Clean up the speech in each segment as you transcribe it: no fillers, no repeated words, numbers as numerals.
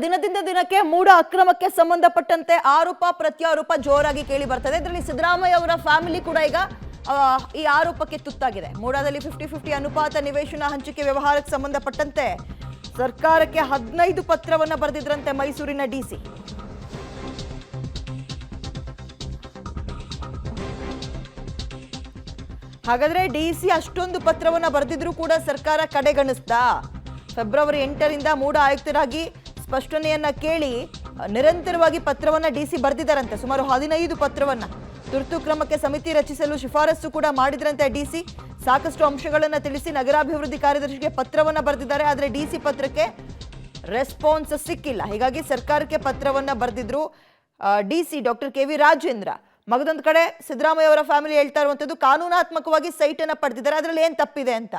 ದಿನದಿಂದ ದಿನಕ್ಕೆ ಮೂಡ ಅಕ್ರಮಕ್ಕೆ ಸಂಬಂಧಪಟ್ಟಂತೆ ಆರೋಪ ಪ್ರತ್ಯಾರೋಪ ಜೋರಾಗಿ ಕೇಳಿ ಬರ್ತದೆ. ಇದರಲ್ಲಿ ಸಿದ್ದರಾಮಯ್ಯ ಅವರ ಫ್ಯಾಮಿಲಿ ಕೂಡ ಈಗ ಈ ಆರೋಪಕ್ಕೆ ತುತ್ತಾಗಿದೆ. ಮೂಡಾದಲ್ಲಿ 50-50 ಅನುಪಾತ ನಿವೇಶನ ಹಂಚಿಕೆ ವ್ಯವಹಾರಕ್ಕೆ ಸಂಬಂಧಪಟ್ಟಂತೆ ಸರ್ಕಾರಕ್ಕೆ 15 ಪತ್ರವನ್ನ ಬರೆದಿದ್ರಂತೆ ಮೈಸೂರಿನ ಡಿಸಿ. ಹಾಗಾದ್ರೆ ಡಿಸಿ ಅಷ್ಟೊಂದು ಪತ್ರವನ್ನ ಬರೆದಿದ್ರು ಕೂಡ ಸರ್ಕಾರ ಕಡೆಗಣಿಸ್ತಾ? ಫೆಬ್ರವರಿ 8ರಿಂದ ಮೂಡ ಆಯುಕ್ತರಾಗಿ ಸ್ಪಷ್ಟನೆಯನ್ನ ಕೇಳಿ ನಿರಂತರವಾಗಿ ಪತ್ರವನ್ನ ಡಿಸಿ ಬರೆದಿದ್ದಾರಂತೆ. ಸುಮಾರು 15 ಪತ್ರವನ್ನ ತುರ್ತು ಕ್ರಮಕ್ಕೆ ಸಮಿತಿ ರಚಿಸಲು ಶಿಫಾರಸು ಕೂಡ ಮಾಡಿದ್ರಂತೆ ಡಿಸಿ. ಸಾಕಷ್ಟು ಅಂಶಗಳನ್ನ ತಿಳಿಸಿ ನಗರಾಭಿವೃದ್ಧಿ ಕಾರ್ಯದರ್ಶಿಗೆ ಪತ್ರವನ್ನ ಬರೆದಿದ್ದಾರೆ. ಆದರೆ ಡಿಸಿ ಪತ್ರಕ್ಕೆ ರೆಸ್ಪಾನ್ಸ್ ಸಿಕ್ಕಿಲ್ಲ. ಹೀಗಾಗಿ ಸರ್ಕಾರಕ್ಕೆ ಪತ್ರವನ್ನ ಬರೆದಿದ್ರು DC doctor K V Rajendra. ಮಗದೊಂದು ಕಡೆ ಸಿದ್ದರಾಮಯ್ಯ ಅವರ ಫ್ಯಾಮಿಲಿ ಹೇಳ್ತಾ ಇರುವಂಥದ್ದು ಕಾನೂನಾತ್ಮಕವಾಗಿ ಸೈಟ್ ಅನ್ನ ಪಡೆದಿದ್ದಾರೆ, ಅದರಲ್ಲಿ ಏನ್ ತಪ್ಪಿದೆ ಅಂತ.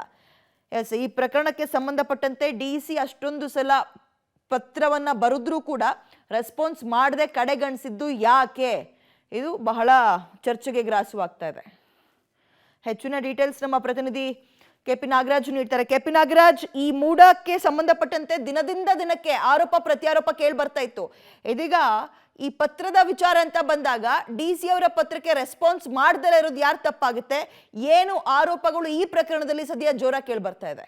ಎಸ್, ಈ ಪ್ರಕರಣಕ್ಕೆ ಸಂಬಂಧಪಟ್ಟಂತೆ ಡಿಸಿ ಅಷ್ಟೊಂದು ಸಲ ಪತ್ರವನ್ನ ಬರೆದ್ರೂ ಕೂಡ ರೆಸ್ಪಾನ್ಸ್ ಮಾಡದೆ ಕಡೆಗಣಿಸಿದ್ದು ಯಾಕೆ? ಇದು ಬಹಳ ಚರ್ಚೆಗೆ ಗ್ರಾಸವಾಗ್ತಾ ಇದೆ. ಹೆಚ್ಚಿನ ಡೀಟೇಲ್ಸ್ ನಮ್ಮ ಪ್ರತಿನಿಧಿ ಕೆಪಿ ನಾಗರಾಜ್ ನೀಡ್ತಾರೆ. ಕೆಪಿ ನಾಗರಾಜ್, ಈ ಮೂಡಕ್ಕೆ ಸಂಬಂಧಪಟ್ಟಂತೆ ದಿನದಿಂದ ದಿನಕ್ಕೆ ಆರೋಪ ಪ್ರತ್ಯಾರೋಪ ಕೇಳಿ ಬರ್ತಾ ಇತ್ತು. ಇದೀಗ ಈ ಪತ್ರದ ವಿಚಾರ ಅಂತ ಬಂದಾಗ ಡಿಸಿ ಅವರ ಪತ್ರಕ್ಕೆ ರೆಸ್ಪಾನ್ಸ್ ಮಾಡದಲ್ಲೇ ಇರೋದು ಯಾರು ತಪ್ಪಾಗುತ್ತೆ? ಏನು ಆರೋಪಗಳು ಈ ಪ್ರಕರಣದಲ್ಲಿ ಸದ್ಯ ಜೋರ ಕೇಳಿ ಬರ್ತಾ ಇದೆ?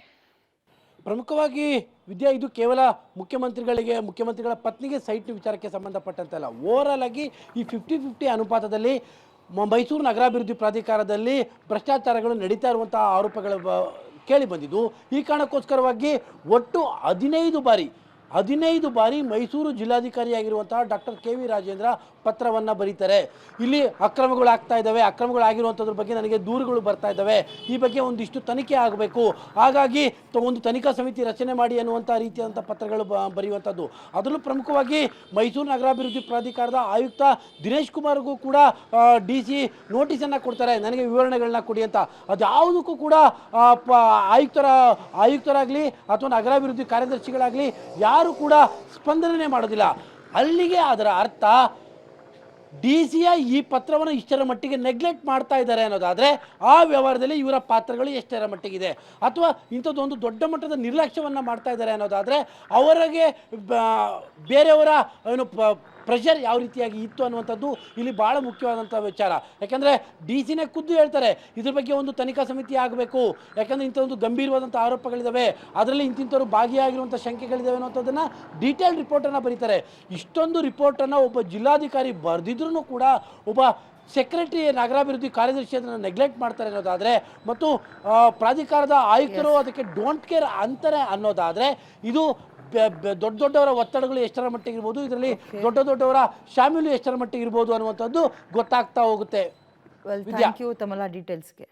ಪ್ರಮುಖವಾಗಿ ವಿದ್ಯಾ, ಇದು ಕೇವಲ ಮುಖ್ಯಮಂತ್ರಿಗಳ ಪತ್ನಿಗೆ ಸೈಟ್ ವಿಚಾರಕ್ಕೆ ಸಂಬಂಧಪಟ್ಟಂತಲ್ಲ. ಓವರಾಲ್ ಆಗಿ ಈ 50-50 ಅನುಪಾತದಲ್ಲಿ ಮೈಸೂರು ನಗರಾಭಿವೃದ್ಧಿ ಪ್ರಾಧಿಕಾರದಲ್ಲಿ ಭ್ರಷ್ಟಾಚಾರಗಳು ನಡೀತಾ ಇರುವಂತಹ ಆರೋಪಗಳು ಕೇಳಿ ಬಂದಿದ್ದು. ಈ ಕಾರಣಕ್ಕೋಸ್ಕರವಾಗಿ ಒಟ್ಟು 15 ಬಾರಿ ಮೈಸೂರು ಜಿಲ್ಲಾಧಿಕಾರಿಯಾಗಿರುವಂತಹ ಡಾಕ್ಟರ್ ಕೆ ವಿ ರಾಜೇಂದ್ರ ಪತ್ರವನ್ನು ಬರೀತಾರೆ. ಇಲ್ಲಿ ಅಕ್ರಮಗಳಾಗ್ತಾ ಇದ್ದಾವೆ, ಅಕ್ರಮಗಳಾಗಿರುವಂಥದ್ರ ಬಗ್ಗೆ ನನಗೆ ದೂರುಗಳು ಬರ್ತಾ ಇದ್ದಾವೆ, ಈ ಬಗ್ಗೆ ಒಂದಿಷ್ಟು ತನಿಖೆ ಆಗಬೇಕು, ಹಾಗಾಗಿ ಒಂದು ತನಿಖಾ ಸಮಿತಿ ರಚನೆ ಮಾಡಿ ಅನ್ನುವಂಥ ರೀತಿಯಾದಂಥ ಪತ್ರಗಳು ಬರೆಯುವಂಥದ್ದು. ಅದರಲ್ಲೂ ಪ್ರಮುಖವಾಗಿ ಮೈಸೂರು ನಗರಾಭಿವೃದ್ಧಿ ಪ್ರಾಧಿಕಾರದ ಆಯುಕ್ತ ದಿನೇಶ್ ಕುಮಾರ್ಗೂ ಕೂಡ ಡಿಸಿ ನೋಟಿಸನ್ನು ಕೊಡ್ತಾರೆ, ನನಗೆ ವಿವರಣೆಗಳನ್ನ ಕೊಡಿ ಅಂತ. ಅದ್ಯಾವುದಕ್ಕೂ ಕೂಡ ಆಯುಕ್ತರಾಗಲಿ ಅಥವಾ ನಗರಾಭಿವೃದ್ಧಿ ಕಾರ್ಯದರ್ಶಿಗಳಾಗಲಿ ಯಾರು ಕೂಡ ಸ್ಪಂದನೆ ಮಾಡೋದಿಲ್ಲ. ಅಲ್ಲಿಗೆ ಅದರ ಅರ್ಥ ಡಿಸಿಯ ಈ ಪತ್ರವನ್ನು ಇಷ್ಟರ ಮಟ್ಟಿಗೆ ನೆಗ್ಲೆಕ್ಟ್ ಮಾಡ್ತಾ ಇದ್ದಾರೆ ಅನ್ನೋದಾದರೆ ಆ ವ್ಯವಹಾರದಲ್ಲಿ ಇವರ ಪಾತ್ರಗಳು ಎಷ್ಟರ ಮಟ್ಟಿಗಿದೆ, ಅಥವಾ ಇಂಥದ್ದೊಂದು ದೊಡ್ಡ ಮಟ್ಟದ ನಿರ್ಲಕ್ಷ್ಯವನ್ನು ಮಾಡ್ತಾ ಇದ್ದಾರೆ ಅನ್ನೋದಾದರೆ ಅವರಿಗೆ ಬೇರೆಯವರ ಏನು ಪ್ರೆಷರ್ ಯಾವ ರೀತಿಯಾಗಿ ಇತ್ತು ಅನ್ನುವಂಥದ್ದು ಇಲ್ಲಿ ಭಾಳ ಮುಖ್ಯವಾದಂಥ ವಿಚಾರ. ಯಾಕೆಂದರೆ ಡಿ ಸಿನೇ ಖುದ್ದು ಹೇಳ್ತಾರೆ ಇದ್ರ ಬಗ್ಗೆ ಒಂದು ತನಿಖಾ ಸಮಿತಿ ಆಗಬೇಕು, ಯಾಕಂದರೆ ಇಂಥದ್ದೊಂದು ಗಂಭೀರವಾದಂಥ ಆರೋಪಗಳಿದ್ದಾವೆ, ಅದರಲ್ಲಿ ಇಂಥವರು ಭಾಗಿಯಾಗಿರುವಂಥ ಶಂಕೆಗಳಿದ್ದಾವೆ ಅನ್ನೋಂಥದ್ದನ್ನು ಡೀಟೇಲ್ ರಿಪೋರ್ಟನ್ನು ಬರೀತಾರೆ. ಇಷ್ಟೊಂದು ರಿಪೋರ್ಟನ್ನು ಒಬ್ಬ ಜಿಲ್ಲಾಧಿಕಾರಿ ಬರೆದಿದ್ರೂ ಕೂಡ ಒಬ್ಬ ಸೆಕ್ರೆಟರಿ ನಗರಾಭಿವೃದ್ಧಿ ಕಾರ್ಯದರ್ಶಿ ಅದನ್ನು ನೆಗ್ಲೆಕ್ಟ್ ಮಾಡ್ತಾರೆ ಅನ್ನೋದಾದರೆ, ಮತ್ತು ಪ್ರಾಧಿಕಾರದ ಆಯುಕ್ತರು ಅದಕ್ಕೆ ಡೋಂಟ್ ಕೇರ್ ಅಂತಾರೆ ಅನ್ನೋದಾದರೆ, ಇದು ದೊಡ್ಡವರ ಒತ್ತಡಗಳು ಎಷ್ಟರ ಮಟ್ಟಿಗೆ ಇರ್ಬೋದು, ಇದರಲ್ಲಿ ದೊಡ್ಡವರ ಶಾಮೀಲು ಎಷ್ಟರ ಮಟ್ಟಿಗೆ ಇರ್ಬೋದು ಅನ್ನುವಂಥದ್ದು ಗೊತ್ತಾಗ್ತಾ ಹೋಗುತ್ತೆ. ಥ್ಯಾಂಕ್ ಯು ತಮ್ಮೆಲ್ಲ ಡೀಟೇಲ್ಸ್ಗೆ.